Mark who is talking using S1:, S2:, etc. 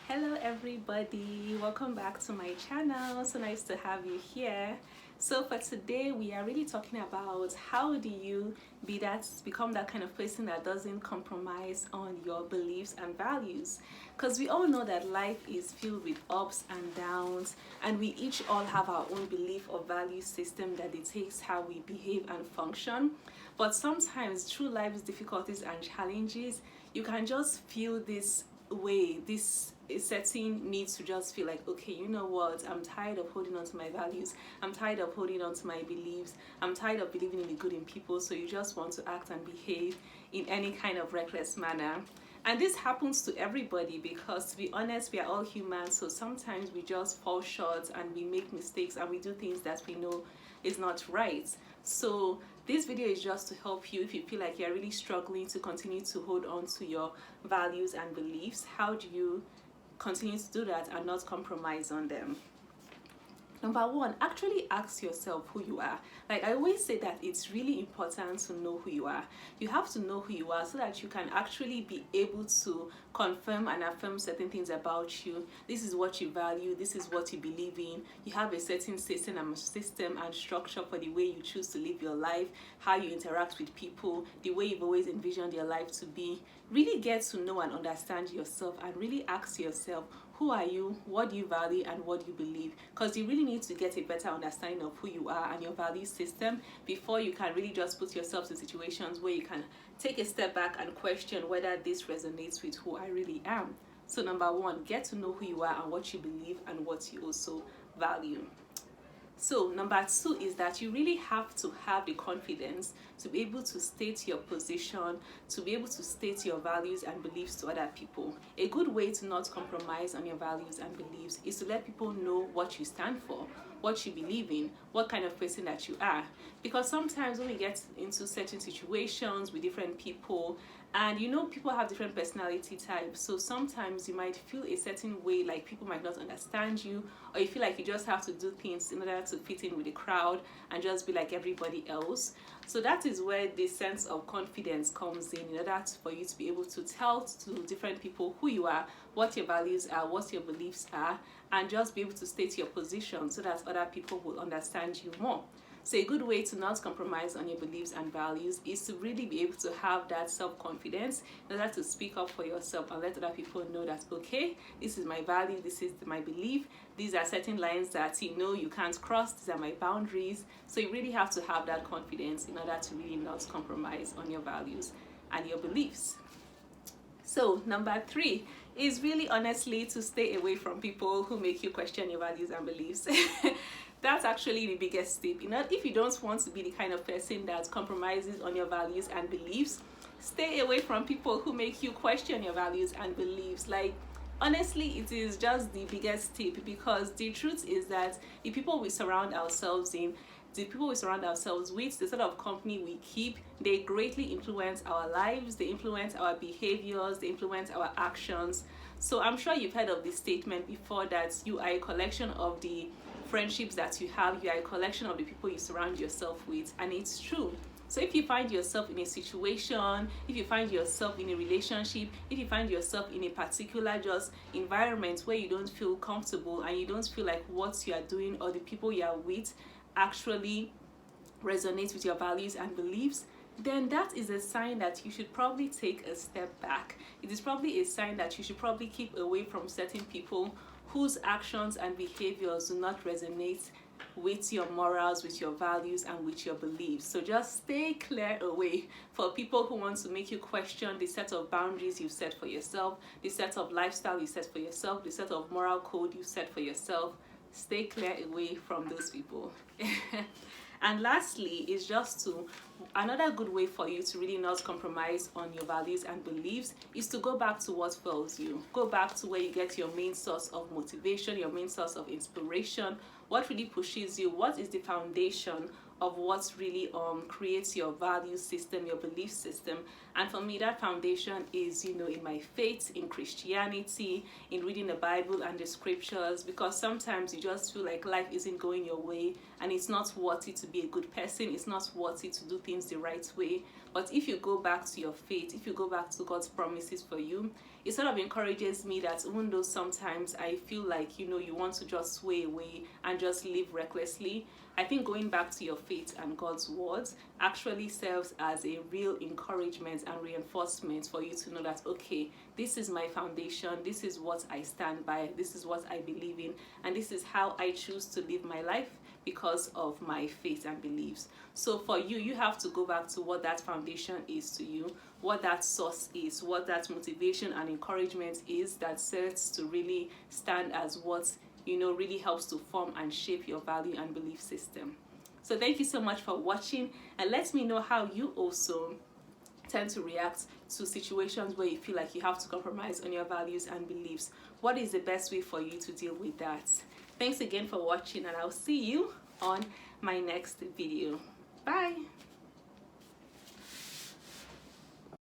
S1: Hello everybody, welcome back to my channel. So nice to have you here. So for today we are really talking about how do you become that kind of person that doesn't compromise on your beliefs and values, because we all know that life is filled with ups and downs, and we each all have our own belief or value system that dictates how we behave and function. But sometimes through life's difficulties and challenges, you can just feel this setting needs to just feel like, okay, you know what, I'm tired of holding on to my values, I'm tired of holding on to my beliefs, I'm tired of believing in the good in people. So you just want to act and behave in any kind of reckless manner. And this happens to everybody because, to be honest, we are all human. So sometimes we just fall short and we make mistakes and we do things that we know is not right. So this video is just to help you if you feel like you're really struggling to continue to hold on to your values and beliefs. How do you continue to do that and not compromise on them? Number one, actually ask yourself who you are. Like I always say that it's really important to know who you are. You have to know who you are so that you can actually be able to confirm and affirm certain things about you. This is what you value, this is what you believe in. You have a certain system and structure for the way you choose to live your life, how you interact with people, the way you've always envisioned your life to be. Really get to know and understand yourself and really ask yourself, who are you, what do you value, and what do you believe? Because you really need to get a better understanding of who you are and your value system before you can really just put yourself in situations where you can take a step back and question whether this resonates with who I really am. So number one, get to know who you are and what you believe and what you also value. So number two is that you really have to have the confidence to be able to state your position, to be able to state your values and beliefs to other people. A good way to not compromise on your values and beliefs is to let people know what you stand for, what you believe in, what kind of person that you are. Because sometimes when we get into certain situations with different people, and you know, people have different personality types, so sometimes you might feel a certain way, like people might not understand you, or you feel like you just have to do things in order to fit in with the crowd and just be like everybody else. So that is where the sense of confidence comes in order for you to be able to tell to different people who you are, what your values are, what your beliefs are, and just be able to state your position so that other people will understand you more. So a good way to not compromise on your beliefs and values is to really be able to have that self-confidence in order to speak up for yourself and let other people know that, okay, this is my value, this is my belief, these are certain lines that you know you can't cross, these are my boundaries. So you really have to have that confidence in order to really not compromise on your values and your beliefs. So number three is really honestly to stay away from people who make you question your values and beliefs. That's actually the biggest tip. You know, if you don't want to be the kind of person that compromises on your values and beliefs, stay away from people who make you question your values and beliefs. Like, honestly, it is just the biggest tip, because the truth is that the people we surround ourselves with, the sort of company we keep, they greatly influence our lives, they influence our behaviors, they influence our actions. So I'm sure you've heard of this statement before, that you are a collection of the friendships that you have, you are a collection of the people you surround yourself with, and it's true. So if you find yourself in a situation, if you find yourself in a relationship, if you find yourself in a particular just environment where you don't feel comfortable and you don't feel like what you are doing or the people you are with actually resonates with your values and beliefs, then that is a sign that you should probably take a step back. It is probably a sign that you should probably keep away from certain people whose actions and behaviors do not resonate with your morals, with your values, and with your beliefs. So just stay clear away for people who want to make you question the set of boundaries you've set for yourself, the set of lifestyle you set for yourself, the set of moral code you set for yourself. Stay clear away from those people. And lastly is just another good way for you to really not compromise on your values and beliefs is to go back to what fuels you. Go back to where you get your main source of motivation, your main source of inspiration, what really pushes you, what is the foundation of what really creates your value system, your belief system. And for me, that foundation is, you know, in my faith, in Christianity, in reading the Bible and the scriptures, because sometimes you just feel like life isn't going your way and it's not worth it to be a good person, it's not worth it to do things the right way. But if you go back to your faith, if you go back to God's promises for you, it sort of encourages me that even though sometimes I feel like, you want to just sway away and just live recklessly, I think going back to your faith and God's words actually serves as a real encouragement and reinforcement for you to know that, okay, this is my foundation, this is what I stand by, this is what I believe in, and this is how I choose to live my life because of my faith and beliefs. So for you, you have to go back to what that foundation is to you, what that source is, what that motivation and encouragement is that serves to really stand as what really helps to form and shape your value and belief system. So thank you so much for watching, and let me know how you also tend to react to situations where you feel like you have to compromise on your values and beliefs. What is the best way for you to deal with that? Thanks again for watching, and I'll see you on my next video. Bye.